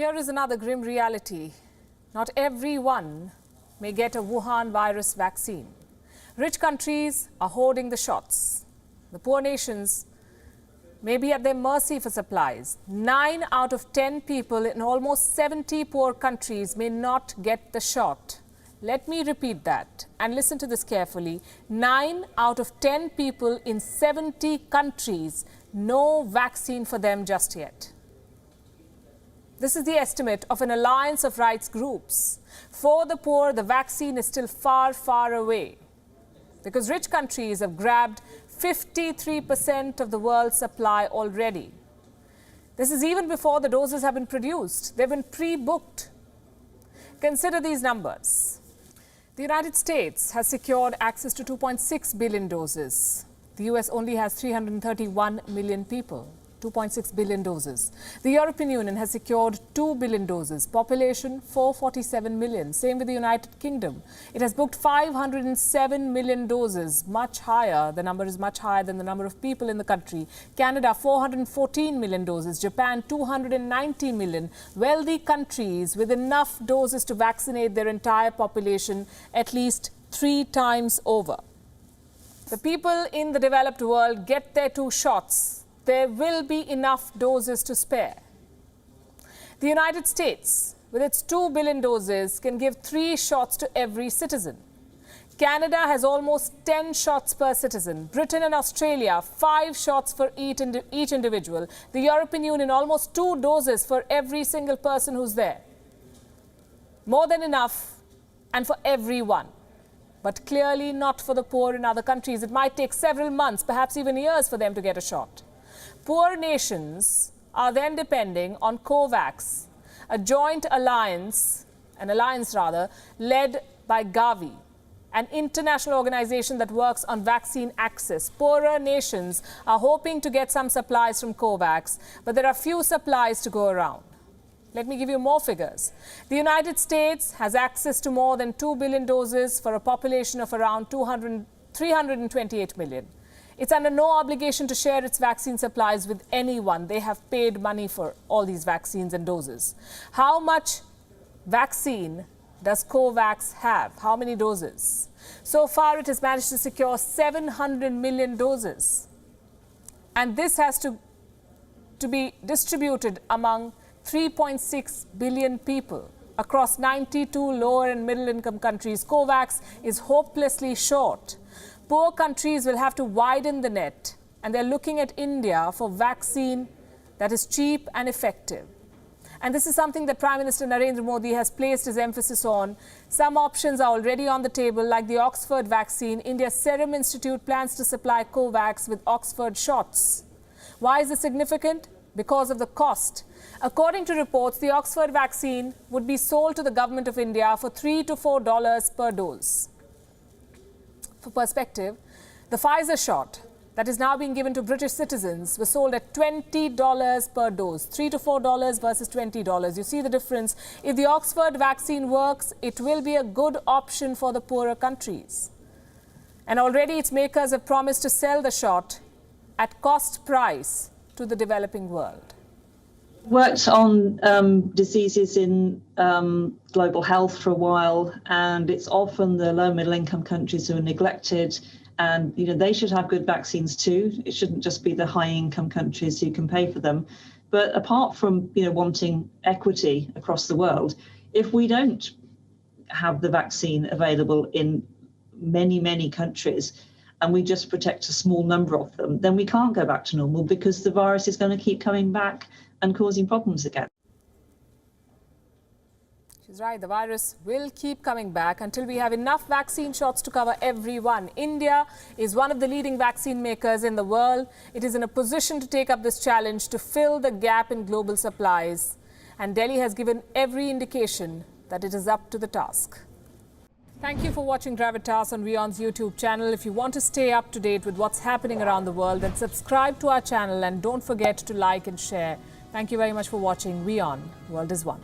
Here is another grim reality. Not everyone may get a Wuhan virus vaccine. Rich countries are hoarding the shots. The poor nations may be at their mercy for supplies. 9 out of 10 people in almost 70 poor countries may not get the shot. Let me repeat that and listen to this carefully. 9 out of 10 people in 70 countries, no vaccine for them just yet. This is the estimate of an alliance of rights groups. For the poor, the vaccine is still far, far away because rich countries have grabbed 53% of the world's supply already. This is even before the doses have been produced. They've been pre-booked. Consider these numbers. The United States has secured access to 2.6 billion doses. The US only has 331 million people. 2.6 billion doses. The European Union has secured 2 billion doses. Population 447 million. Same with the United Kingdom. It has booked 507 million doses. Much higher. The number is much higher than the number of people in the country. Canada 414 million doses. Japan 290 million. Wealthy countries with enough doses to vaccinate their entire population at least 3 times over. The people in the developed world get their 2 shots. There will be enough doses to spare. The United States, with its 2 billion doses, can give 3 shots to every citizen. Canada has almost 10 shots per citizen. Britain and Australia, 5 shots for each individual. The European Union, almost 2 doses for every single person who's there. More than enough, and for everyone. But clearly not for the poor in other countries. It might take several months, perhaps even years, for them to get a shot. Poor nations are then depending on COVAX, a joint alliance, led by Gavi, an international organization that works on vaccine access. Poorer nations are hoping to get some supplies from COVAX, but there are few supplies to go around. Let me give you more figures. The United States has access to more than 2 billion doses for a population of around 328 million. It's under no obligation to share its vaccine supplies with anyone. They have paid money for all these vaccines and doses. How much vaccine does COVAX have? How many doses? So far, it has managed to secure 700 million doses. And this has to be distributed among 3.6 billion people across 92 lower and middle income countries. COVAX is hopelessly short. Poor countries will have to widen the net, and they're looking at India for vaccine that is cheap and effective. And this is something that Prime Minister Narendra Modi has placed his emphasis on. Some options are already on the table, like the Oxford vaccine. India's Serum Institute plans to supply COVAX with Oxford shots. Why is this significant? Because of the cost. According to reports, the Oxford vaccine would be sold to the government of India for $3 to $4 per dose. For perspective, the Pfizer shot that is now being given to British citizens was sold at $20 per dose, $3 to $4 versus $20. You see the difference. If the Oxford vaccine works, it will be a good option for the poorer countries. And already its makers have promised to sell the shot at cost price to the developing world. Worked on diseases in global health for a while, and it's often the low middle income countries who are neglected, and they should have good vaccines too. It shouldn't just be the high income countries who can pay for them. But apart from wanting equity across the world, if we don't have the vaccine available in many countries, and we just protect a small number of them, then we can't go back to normal because the virus is going to keep coming back and causing problems again. She's right. The virus will keep coming back until we have enough vaccine shots to cover everyone. India is one of the leading vaccine makers in the world. It is in a position to take up this challenge to fill the gap in global supplies. And Delhi has given every indication that it is up to the task. Thank you for watching Gravitas on WION's YouTube channel. If you want to stay up to date with what's happening around the world, then subscribe to our channel and don't forget to like and share. Thank you very much for watching WION. World is One.